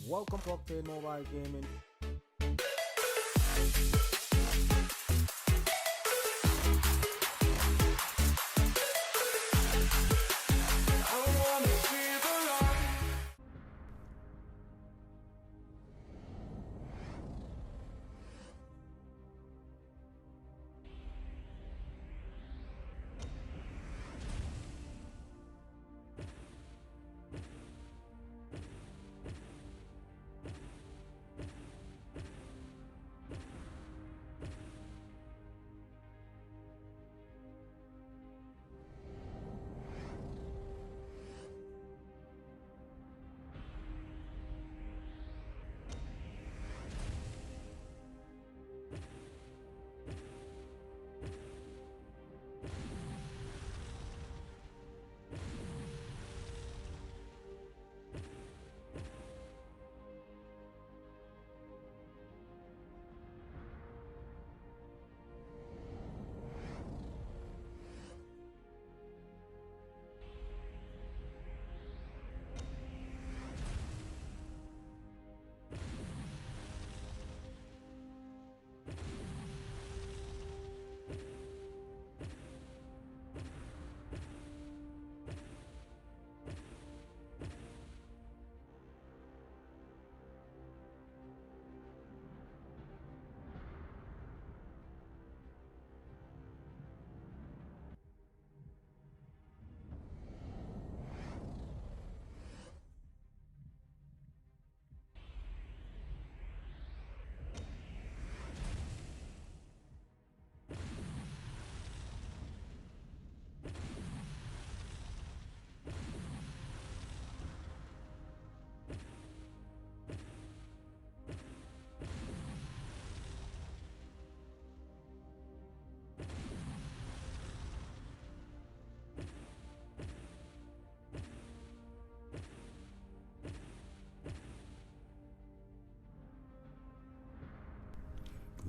Welcome to Octane Mobile Gaming.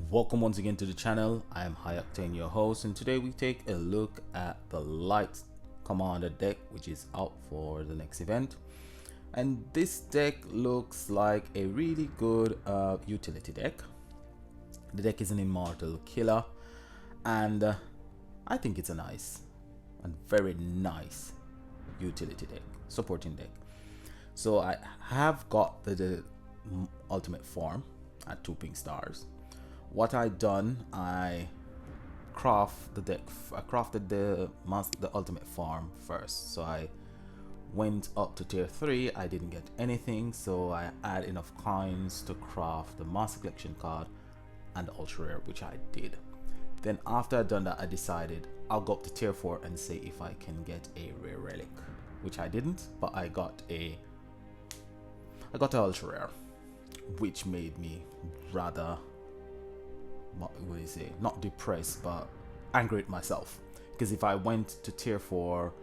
Welcome once again to the channel. I am Octane, your host, and today we take a look at the Light Commander deck, which is out for the next event. And this deck looks like a really good utility deck. The deck is an Immortal Killer, and I think it's a nice and very nice utility deck, supporting deck. So I have got the ultimate form at 2 pink stars. What I done, I crafted the ultimate form first. So I went up to tier 3. I didn't get anything, so I had enough coins to craft the Master Collection card and the ultra rare, which I did. Then after I done that, I decided I'll go up to tier 4 and see if I can get a rare relic, which I didn't, but I got an ultra rare, which made me rather, what would you say, not depressed but angry at myself, because if I went to tier 4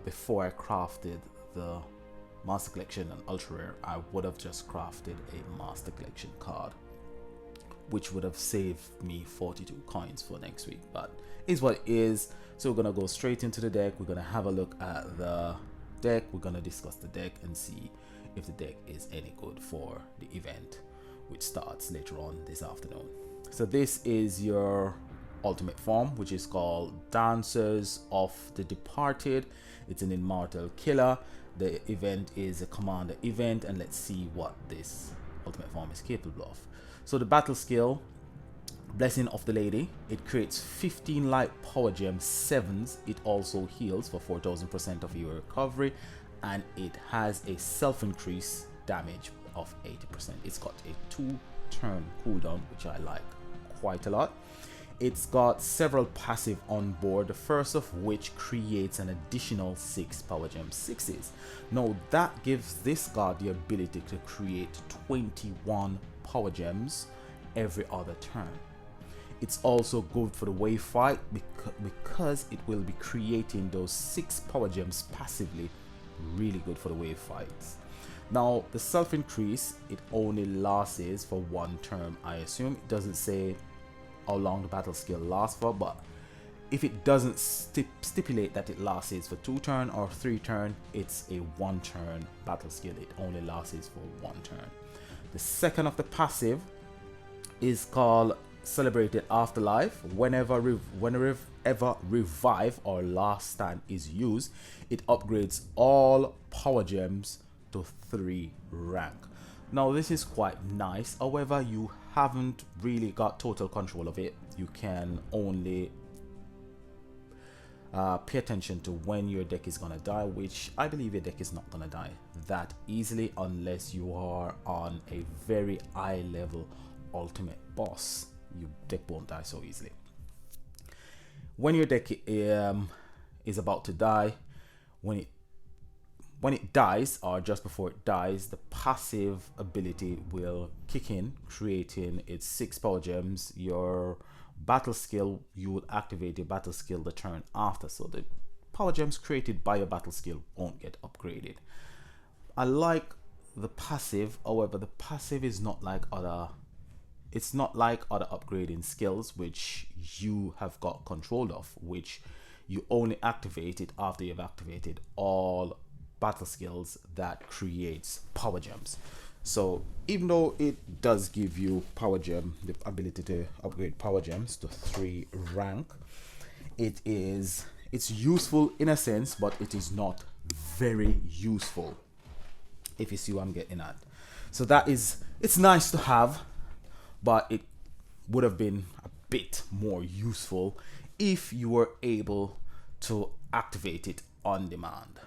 before I crafted the Master Collection and ultra rare, I would have just crafted a Master Collection card, which would have saved me 42 coins for next week, but is what it is. So we're gonna go straight into the deck. We're gonna have a look at the deck, we're gonna discuss the deck and see if the deck is any good for the event, which starts later on this afternoon. So this is your ultimate form, which is called Dancers of the Departed. It's an Immortal Killer. The event is a commander event, and let's see what this ultimate form is capable of. So the battle skill, Blessing of the Lady, it creates 15 light power gem 7s. It also heals for 4000% of your recovery, and it has a self increase damage of 80%. It's got a 2-turn cooldown, which I like quite a lot. It's got several passive on board, the first of which creates an additional 6 power gem 6s. Now that gives this god the ability to create 21 power gems every other turn. It's also good for the wave fight because it will be creating those 6 power gems passively. Really good for the wave fights. Now the self increase, it only lasts for 1 turn. I assume it doesn't say how long the battle skill lasts for, but if it doesn't stipulate that it lasts for 2 turns or 3 turns, it's a 1 turn battle skill. It only lasts for 1 turn. The second of the passive is called Celebrated Afterlife. Whenever revive or last stand is used, it upgrades all power gems to 3 rank. Now this is quite nice, however you haven't really got total control of it. You can only pay attention to when your deck is gonna die, which I believe your deck is not gonna die that easily unless you are on a very high level ultimate boss. Your deck won't die so easily. When your deck is about to die, when it dies or just before it dies, the passive ability will kick in, creating its 6 power gems. Your battle skill, you will activate your battle skill the turn after, so the power gems created by your battle skill won't get upgraded. I like the passive, however the passive is not like other upgrading skills which you have got control of, which you only activate it after you've activated all battle skills that creates power gems. So even though it does give you power gem, the ability to upgrade power gems to 3 rank, it's useful in a sense, but it is not very useful, if you see what I'm getting at. So it's nice to have, but it would have been a bit more useful if you were able to activate it on demand.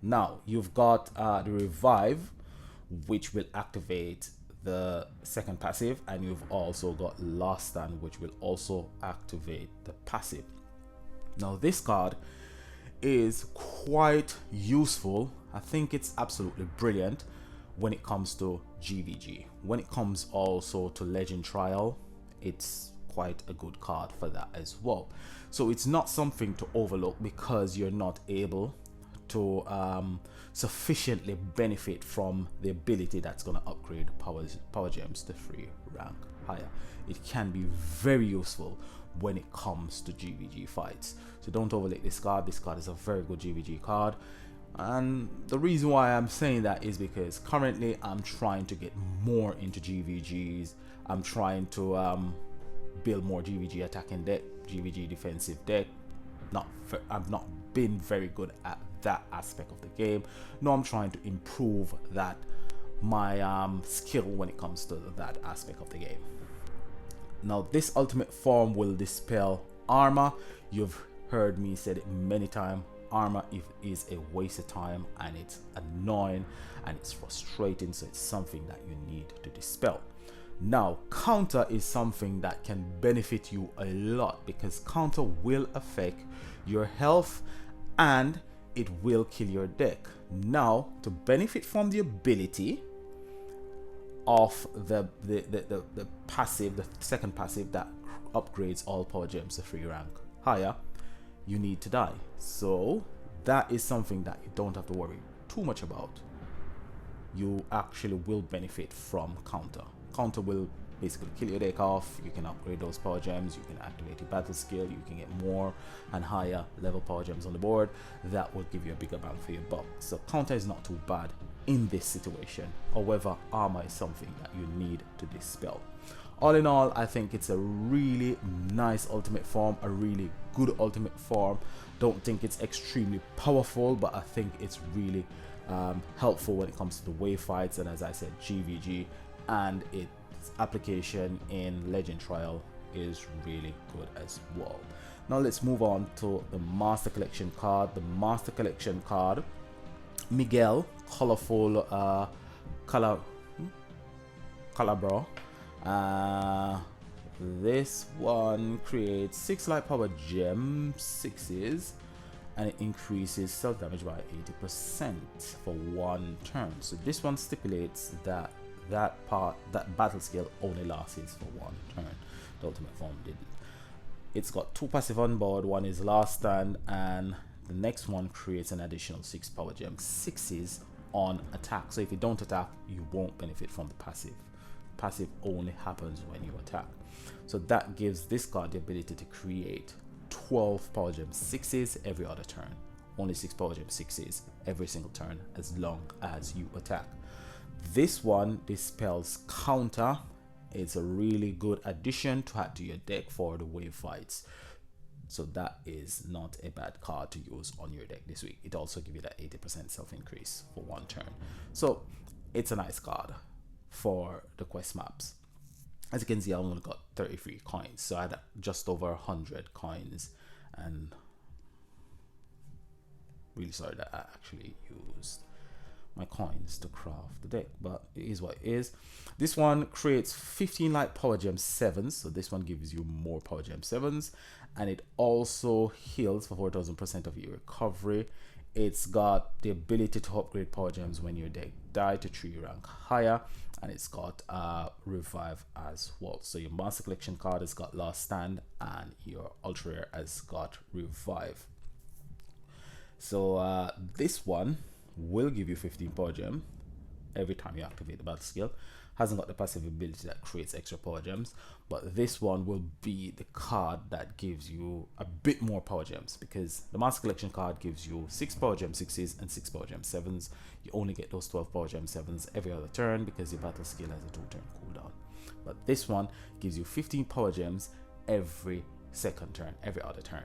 Now you've got the revive, which will activate the second passive, and you've also got last stand, which will also activate the passive. Now this card is quite useful. I think it's absolutely brilliant when it comes to GVG. When it comes also to Legend Trial, it's quite a good card for that as well. So it's not something to overlook because you're not able to sufficiently benefit from the ability that's going to upgrade power gems to 3 rank higher. It can be very useful when it comes to GVG fights, so don't overlook this card. This card is a very good GVG card, and the reason why I'm saying that is because currently I'm trying to get more into GVGs. I'm trying to build more GVG attacking deck, GVG defensive deck. I've not been very good at that aspect of the game. No, I'm trying to improve that my skill when it comes to that aspect of the game. Now this ultimate form will dispel armor. You've heard me say it many times. Armor is a waste of time, and it's annoying and it's frustrating, so it's something that you need to dispel. Now counter is something that can benefit you a lot, because counter will affect your health and it will kill your deck. Now to benefit from the ability of the passive, the second passive that upgrades all power gems to 3 rank higher, you need to die. So that is something that you don't have to worry too much about. You actually will benefit from counter. Counter will basically kill your deck off. You can upgrade those power gems, you can activate your battle skill, you can get more and higher level power gems on the board. That will give you a bigger bang for your buck. So counter is not too bad in this situation. However, armor is something that you need to dispel. All in all, I think it's a really nice ultimate form, a really good ultimate form. Don't think it's extremely powerful, but I think it's really helpful when it comes to the wave fights, and as I said, GVG, and its application in Legend Trial is really good as well. Now let's move on to the Master Collection card. The Master Collection card, Miguel, colorful Calabro. This one creates 6 light power gem 6s, and it increases self damage by 80% for 1 turn. So this one stipulates that battle skill only lasts for 1 turn. The ultimate form didn't. It's got 2 passive on board. One is last stand, and the next one creates an additional 6 power gem 6s on attack. So if you don't attack, you won't benefit from the passive. Passive only happens when you attack. So that gives this card the ability to create 12 Power Gem 6s every other turn. Only 6 Power Gem 6s every single turn as long as you attack. This one dispels counter. It's a really good addition to add to your deck for the wave fights. So that is not a bad card to use on your deck this week. It also gives you that 80% self increase for one turn. So it's a nice card for the quest maps. As you can see, I only got 33 coins. So I had just over 100 coins, and really sorry that I actually used my coins to craft the deck, but it is what it is. This one creates 15 light Power Gem 7s, so this one gives you more Power Gem 7s, and it also heals for 4000% of your recovery. It's got the ability to upgrade Power Gems when your deck die to 3 rank higher, and it's got revive as well. So your Master Collection card has got Last Stand, and your Ultra Rare has got Revive. So this one will give you 15 Power Gem every time you activate the battle skill. Hasn't got the passive ability that creates extra Power Gems, but this one will be the card that gives you a bit more Power Gems, because the Master Collection card gives you 6 Power Gem 6s and 6 Power Gem 7s. You only get those 12 Power Gem 7s every other turn because your battle skill has a 2-turn cooldown. But this one gives you 15 Power Gems every second turn, every other turn.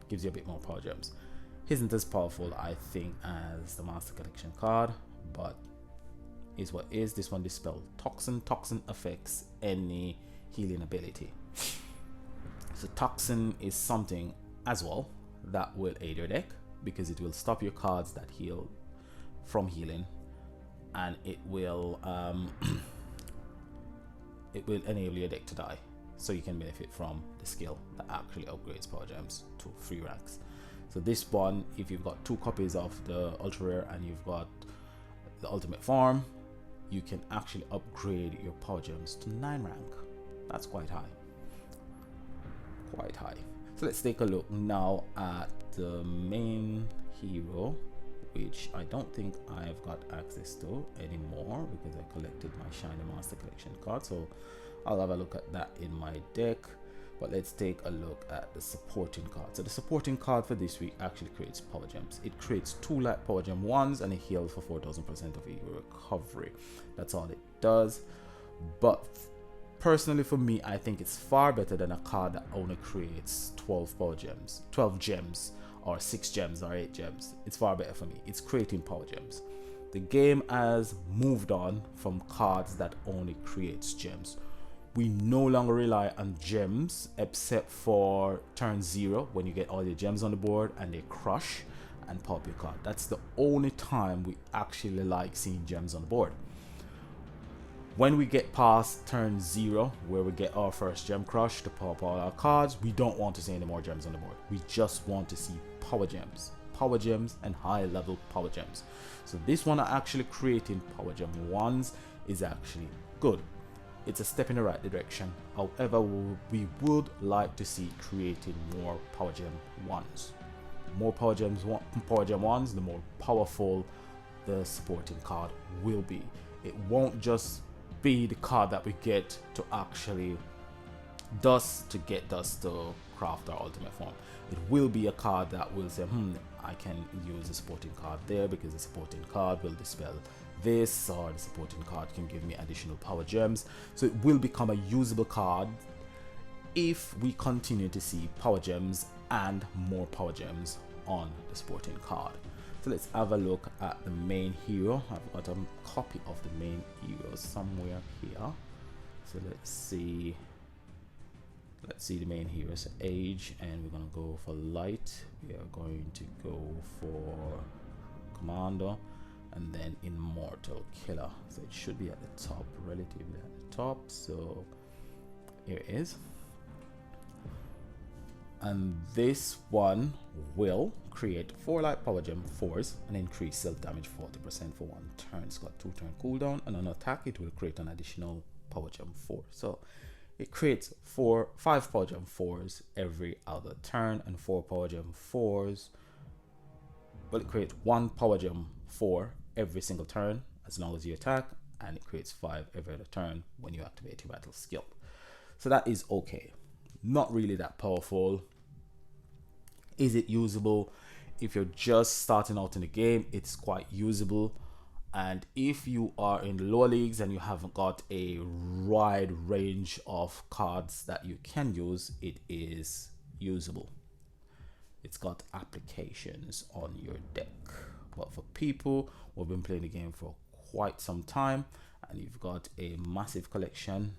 Gives you a bit more Power Gems. Isn't as powerful, I think, as the Master Collection card, but is what is. This one dispels Toxin. Toxin affects any healing ability. So Toxin is something as well that will aid your deck, because it will stop your cards that heal from healing, and it will it will enable your deck to die, so you can benefit from the skill that actually upgrades Power Gems to 3 ranks. So this one, if you've got 2 copies of the Ultra Rare and you've got the Ultimate Form, you can actually upgrade your Power Gems to 9 rank. That's quite high. Quite high. So let's take a look now at the main hero, which I don't think I've got access to anymore because I collected my Shiny Master Collection card. So I'll have a look at that in my deck. But let's take a look at the supporting card. So the supporting card for this week actually creates Power Gems. It creates 2 light Power Gem 1s and it heals for 4000% of your recovery. That's all it does. But personally for me, I think it's far better than a card that only creates 12 Power Gems, 12 gems, or 6 gems or 8 gems. It's far better for me. It's creating Power Gems. The game has moved on from cards that only creates gems. We no longer rely on gems except for turn 0, when you get all your gems on the board and they crush and pop your card. That's the only time we actually like seeing gems on the board. When we get past turn 0, where we get our first gem crush to pop all our cards, we don't want to see any more gems on the board. We just want to see Power Gems. Power Gems and high level Power Gems. So this one actually creating Power Gem 1s is actually good. It's a step in the right direction. However, we would like to see creating more Power Gem 1s. More Power Gem 1s, the more powerful the supporting card will be. It won't just be the card that we get to actually get dust to craft our ultimate form. It will be a card that will say, I can use the supporting card there because the supporting card will dispel this, or the supporting card can give me additional Power Gems. So it will become a usable card if we continue to see Power Gems and more Power Gems on the supporting card. So let's have a look at the main hero. I've got a copy of the main hero somewhere here. So let's see the main hero's age, and we're gonna go for light. We are going to go for Commando, and then Immortal Killer. So it should be at the top, relatively at the top. So here it is. And this one will create 4 light Power Gem 4s and increase self damage 40% for 1 turn. It's got 2-turn cooldown, and on attack it will create an additional Power Gem 4. So it creates 5 Power Gem 4s every other turn, and 4 Power Gem 4s. Well, it creates 1 Power Gem 4 every single turn as long as you attack, and it creates 5 every other turn when you activate your battle skill. So that is okay. Not really that powerful. Is it usable? If you're just starting out in the game, it's quite usable. And if you are in lower leagues and you haven't got a wide range of cards that you can use, it is usable. It's got applications on your deck. But for people who have been playing the game for quite some time and you've got a massive collection,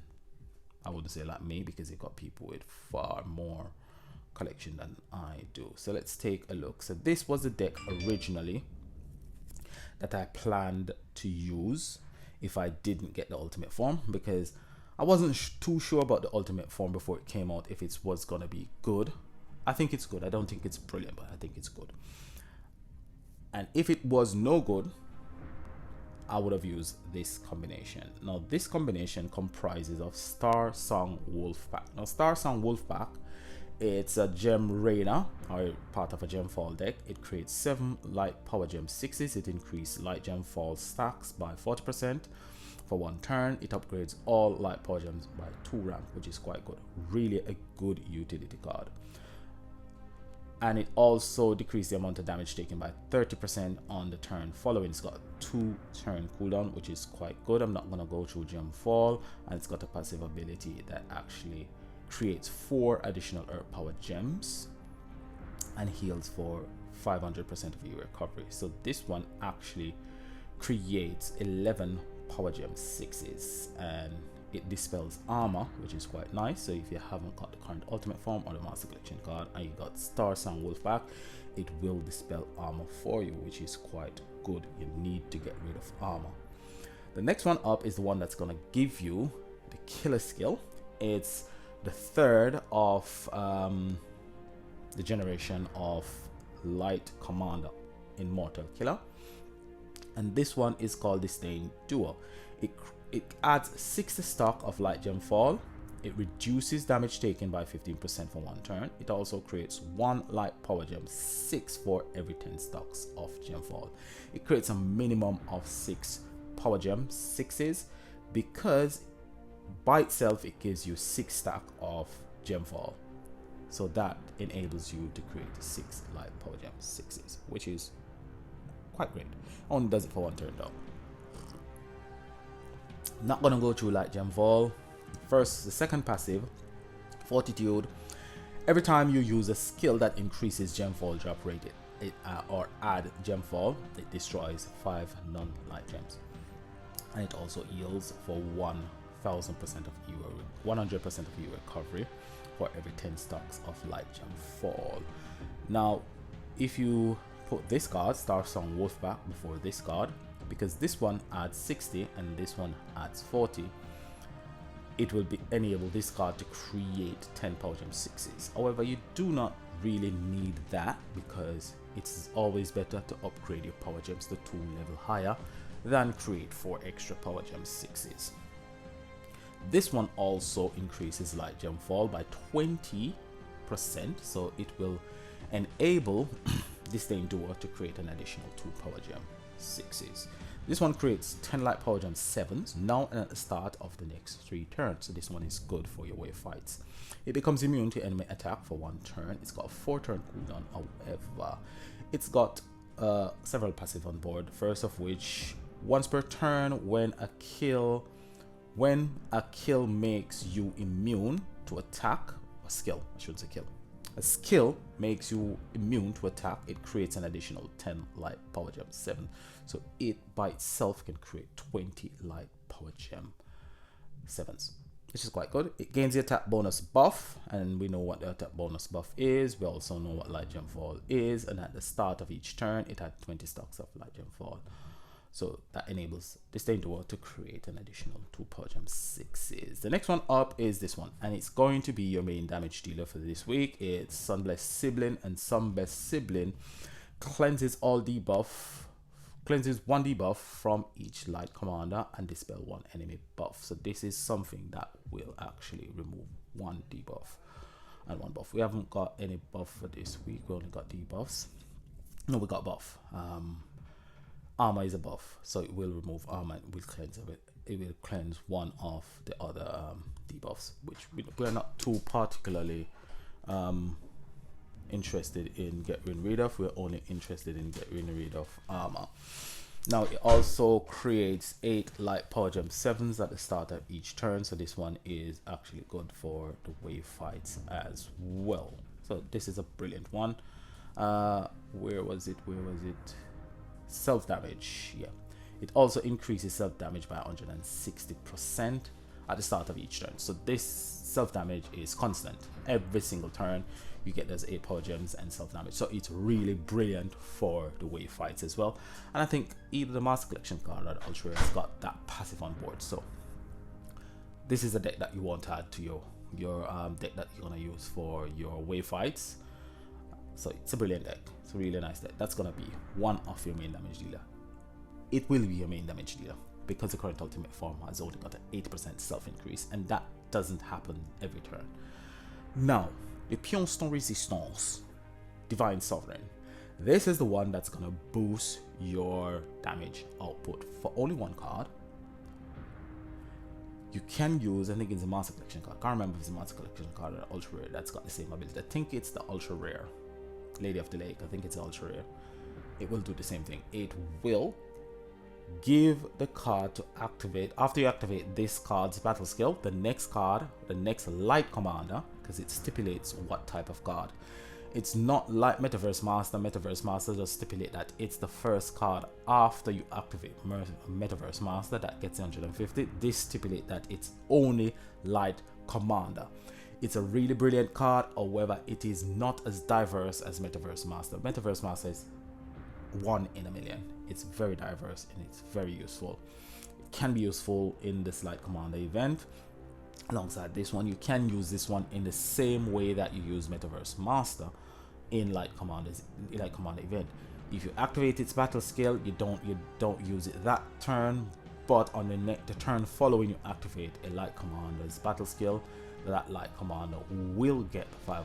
I wouldn't say like me, because you've got people with far more collection than I do. So let's take a look. So this was the deck originally that I planned to use if I didn't get the ultimate form, because I wasn't too sure about the ultimate form before it came out if it was gonna be good. I think it's good. I don't think it's brilliant, but I think it's good. And if it was no good, I would have used this combination. Now this combination comprises of Starsong Wolf pack. Now Starsong Wolf pack, it's a gem rainer, or part of a gem fall deck. It creates 7 light power gem 6s. It increases light gem fall stacks by 40% for 1 turn. It upgrades all light power gems by 2 rank, which is quite good. Really a good utility card. And it also decreases the amount of damage taken by 30% on the turn following. It's got a 2 turn cooldown, which is quite good. I'm not going to go through gem fall. And it's got a passive ability that actually creates 4 additional earth power gems and heals for 500% of your recovery. So this one actually creates 11 power gem 6s, and it dispels armor, which is quite nice. So if you haven't got the current ultimate form or the master collection card and you got Starsong Wolf back, it will dispel armor for you, which is quite good. You need to get rid of armor. The next one up is the one that's going to give you the killer skill. It's the third of the generation of light commander in Mortal Killer, and this one is called Disdain Duel. It adds 60 stock of light gem fall. It reduces damage taken by 15% for 1 turn. It also creates 1 light power gem 6 for every 10 stocks of gem fall. It creates a minimum of 6 power gem 6s, because by itself it gives you 6 stack of gem fall. So that enables you to create 6 light power gem 6s, which is quite great. Only does it for 1 turn though. Not gonna go through light gem fall. First, the second passive, Fortitude. Every time you use a skill that increases gem fall drop rate, or add gem fall, it destroys 5 non-light gems, and it also heals for 100% of your recovery for every 10 stocks of light gem fall. Now, if you put this card, Starsong Wolf back, before this card, because this one adds 60 and this one adds 40, it will enable this card to create 10 power gem 6s. However, you do not really need that, because it's always better to upgrade your power gems to 2 level higher than create 4 extra power gem 6s. This one also increases light gem fall by 20%, so it will enable Disdain Duel to create an additional 2 power gem 6s. This one creates 10 light power gem 7s now and at the start of the next 3 turns. So this one is good for your wave fights. It becomes immune to enemy attack for 1 turn. It's got a 4 turn cooldown. However, it's got several passive on board. First of which, once per turn, when a kill makes you immune to attack, a skill makes you immune to attack, it creates an additional 10 light power gem 7. So it by itself can create 20 light power gem 7s, which is quite good. It gains the attack bonus buff, and we know what the attack bonus buff is. We also know what light gem fall is, and at the start of each turn it had 20 stocks of light gem fall. So that enables Disdain Duel to create an additional 2 power gem 6s. The next one up is this one, and it's going to be your main damage dealer for this week. It's Blessed Sibling, and Blessed Sibling cleanses 1 debuff from each light commander and dispel 1 enemy buff. So this is something that will actually remove 1 debuff and 1 buff. We haven't got any buff for this week. We only got debuffs. No, we got buff. Armor is a buff, so it will remove armor and will cleanse it. It will cleanse 1 of the other debuffs, which we're not too particularly interested in getting rid of. We're only interested in getting rid of armor. Now it also creates 8 light power gem 7s at the start of each turn, so this one is actually good for the wave fights as well. So this is a brilliant one. Where was it? Self damage. Yeah, it also increases self damage by 160% at the start of each turn. So this self damage is constant every single turn. You get those 8 power gems and self damage, so it's really brilliant for the wave fights as well. And I think either the Master Collection card or the Ultra Rare has got that passive on board, so this is a deck that you want to add to your deck that you're gonna use for your wave fights. So it's a brilliant deck. It's a really nice deck. That's gonna be one of your main damage dealer. It will be your main damage dealer because the current ultimate form has only got an 8% self increase, and that doesn't happen every turn. Now, the Pyongstone Resistance Divine Sovereign. This is the one that's gonna boost your damage output for only 1 card. You can use, I think it's a Master Collection card. I can't remember if it's a Master Collection card or an Ultra Rare that's got the same ability. I think it's the Ultra Rare. Lady of the Lake, I think it's Ultra Rare. It will do the same thing. It will give the card to activate. After you activate this card's battle skill, the next card, the next light commander, because it stipulates what type of card. It's not like Metaverse Master. Metaverse Master just stipulate that it's the first card after you activate Metaverse Master that gets 150. This stipulate that it's only light commander. It's a really brilliant card, however it is not as diverse as Metaverse Master. Metaverse Master is 1 in a million. It's very diverse and it's very useful. It can be useful in this light commander event. Alongside this one, you can use this one in the same way that you use Metaverse Master in light commander event. If you activate its battle skill, you don't use it that turn, but on the turn following you activate a light commander's battle skill, that light commander will get 500%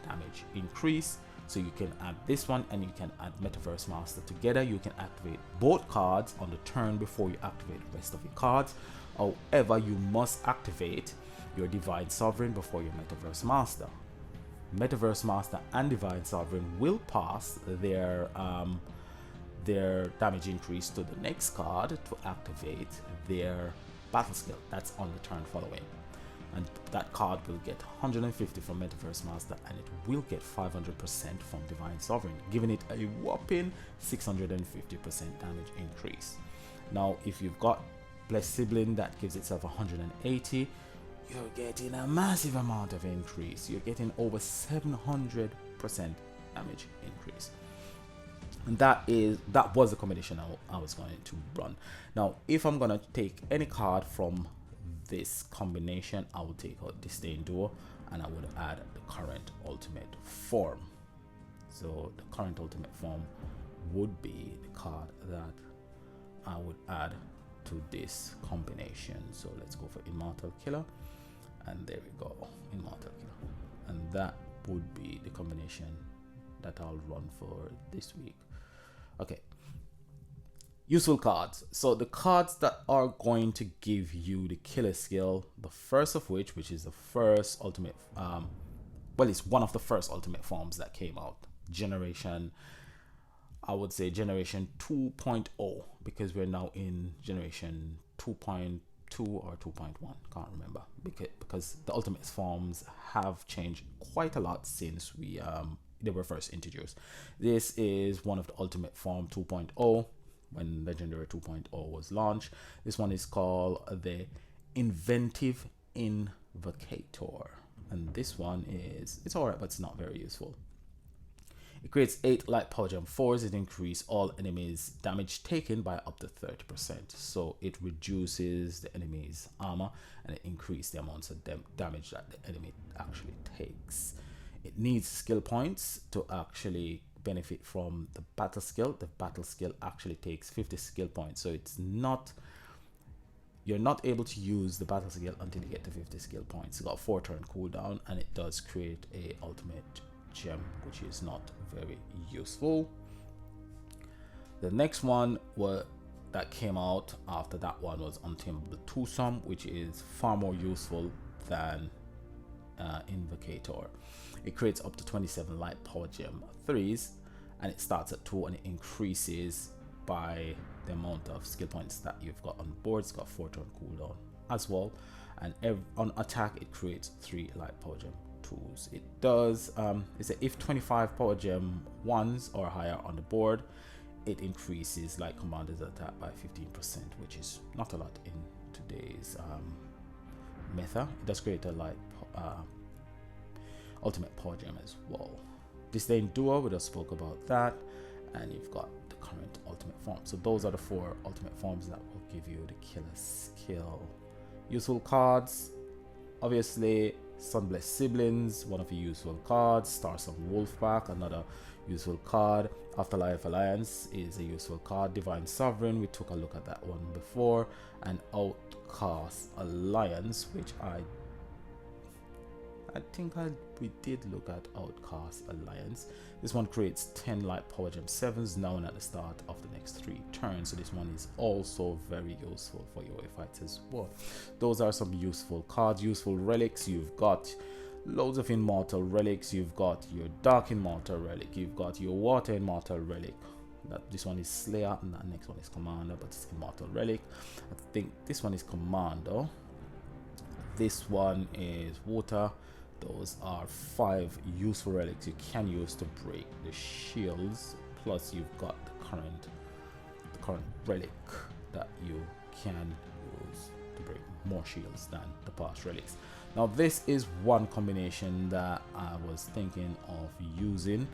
damage increase. So you can add this one and you can add Metaverse Master together. You can activate both cards on the turn before you activate the rest of your cards. However, you must activate your Divine Sovereign before your Metaverse Master. Metaverse Master and Divine Sovereign will pass their damage increase to the next card to activate their battle skill. That's on the turn following. And that card will get 150 from Metaverse Master and it will get 500% from Divine Sovereign, giving it a whopping 650% damage increase. Now, if you've got Blessed Sibling that gives itself 180, you're getting a massive amount of increase. You're getting over 700% damage increase. And that was the combination I was going to run. Now, if I'm going to take any card from this combination, I would take out Disdain Duel and I would add the current ultimate form. So the current ultimate form would be the card that I would add to this combination. So let's go for Immortal Killer, and there we go, Immortal Killer, and that would be the combination that I'll run for this week. Okay, useful cards. So the cards that are going to give you the killer skill, the first of which is the first ultimate, well, it's one of the first ultimate forms that came out, I would say generation 2.0, because we're now in generation 2.2 or 2.1, can't remember, because the ultimate forms have changed quite a lot since they were first introduced. This is one of the ultimate form 2.0 when Legendary 2.0 was launched. This one is called the Inventive Invocator, and this one it's alright, but it's not very useful. It creates 8 light power gem 4s. It increases all enemies damage taken by up to 30%. So it reduces the enemy's armor and it increases the amounts of damage that the enemy actually takes. It needs skill points to actually benefit from the battle skill. The battle skill actually takes 50 skill points, so you're not able to use the battle skill until you get to 50 skill points. It's got a 4-turn cooldown and it does create a ultimate gem, which is not very useful. The next one that came out after that one was Untamable Twosome, which is far more useful than Invocator. It creates up to 27 light power gem 3s, and it starts at 2 and it increases by the amount of skill points that you've got on board. It's got 4 turn cooldown as well, and on attack it creates 3 light power gem 2s. It does it's a if 25 power gem 1s or higher on the board, it increases light commander's attack by 15%, which is not a lot in today's meta. It does create a light ultimate power gem as well. Disdain Duel, we just spoke about that, and you've got the current ultimate form. So those are the 4 ultimate forms that will give you the killer skill. Useful cards, obviously Blessed Siblings, one of the useful cards. Starsong Wolf pack, another useful card. Afterlife Alliance is a useful card. Divine Sovereign, we took a look at that one before. And Outcast Alliance, which I think we did look at Outcast Alliance. This one creates 10 light power gem 7s now at the start of the next 3 turns. So this one is also very useful for your fights as well. Those are some useful cards. Useful relics, you've got loads of immortal relics. You've got your dark immortal relic, you've got your water immortal relic. This one is Slayer and the next one is Commander, but it's immortal relic. I think this one is Commander, this one is water. Those are 5 useful relics you can use to break the shields. Plus you've got the current relic that you can use to break more shields than the past relics. Now this is one combination that I was thinking of using.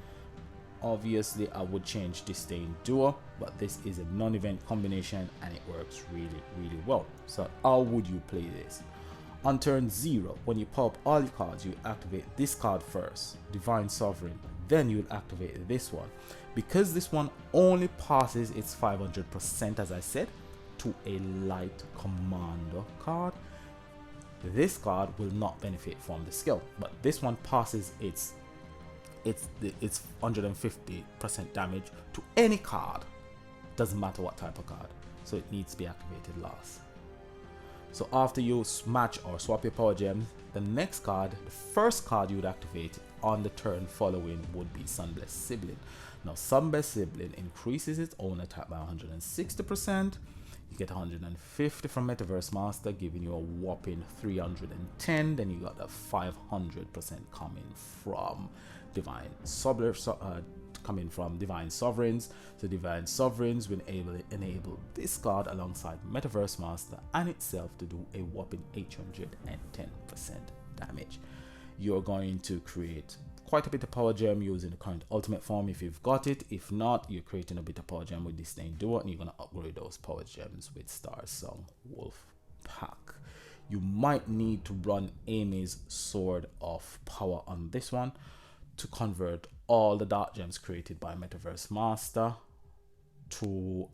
Obviously I would change Disdain Duel, but this is a non-event combination and it works really well. So how would you play this? On turn 0, when you pop all your cards, you activate this card first, Divine Sovereign, then you'll activate this one. Because this one only passes its 500%, as I said, to a light commander card, this card will not benefit from the skill, but this one passes its 150% damage to any card, doesn't matter what type of card, so it needs to be activated last. So after you match or swap your power gems, the next card, the first card you would activate on the turn following would be Blessed Sibling. Now Blessed Sibling increases its own attack by 160%. You get 150 from Metaverse Master, giving you a whopping 310. Then you got a 500% coming from Divine Sovereigns. So Divine Sovereigns will enable this card alongside Metaverse Master and itself to do a whopping 810% damage. You're going to create quite a bit of power gem using the current ultimate form if you've got it. If not, you're creating a bit of power gem with Disdain Duel, and you're going to upgrade those power gems with Starsong Wolf pack. You might need to run Amy's Sword of Power on this one to convert all the dark gems created by Metaverse Master to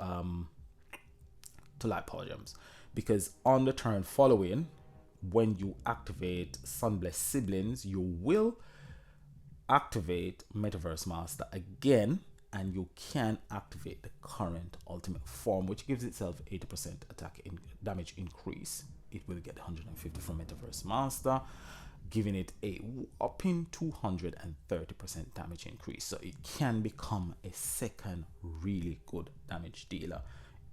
light power gems, because on the turn following, when you activate Blessed Siblings, you will activate Metaverse Master again, and you can activate the current ultimate form, which gives itself 80% attack damage increase. It will get 150 from Metaverse Master, giving it a whopping 230% damage increase. So it can become a second really good damage dealer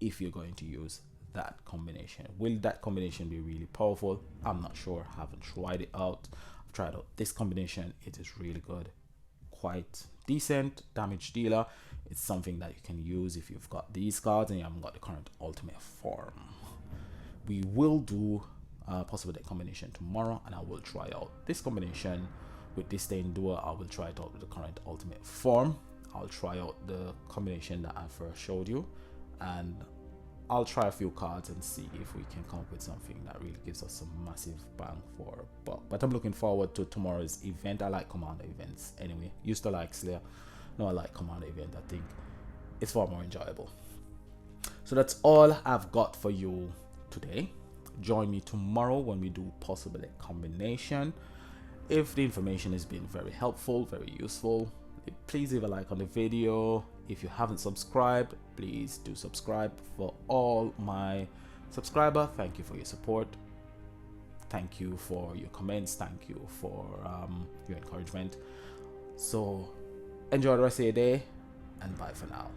if you're going to use that combination. Will that combination be really powerful? I'm not sure. Haven't tried it out. I've tried out this combination. It is really good, quite decent damage dealer. It's something that you can use if you've got these cards and you haven't got the current ultimate form. We will do possible deck combination tomorrow, and I will try out this combination with Disdain Duel. I will try it out with the current ultimate form. I'll try out the combination that I first showed you, and I'll try a few cards and see if we can come up with something that really gives us some massive bang for buck. But I'm looking forward to tomorrow's event. I like commander events anyway. Used to like Slayer, now I like commander event. I think it's far more enjoyable. So that's all I've got for you today. Join me tomorrow when we do possible combination. If the information has been very helpful, very useful, please leave a like on the video. If you haven't subscribed, please do subscribe. For all my subscribers, thank you for your support. Thank you for your comments. Thank you for your encouragement. So enjoy the rest of your day, and bye for now.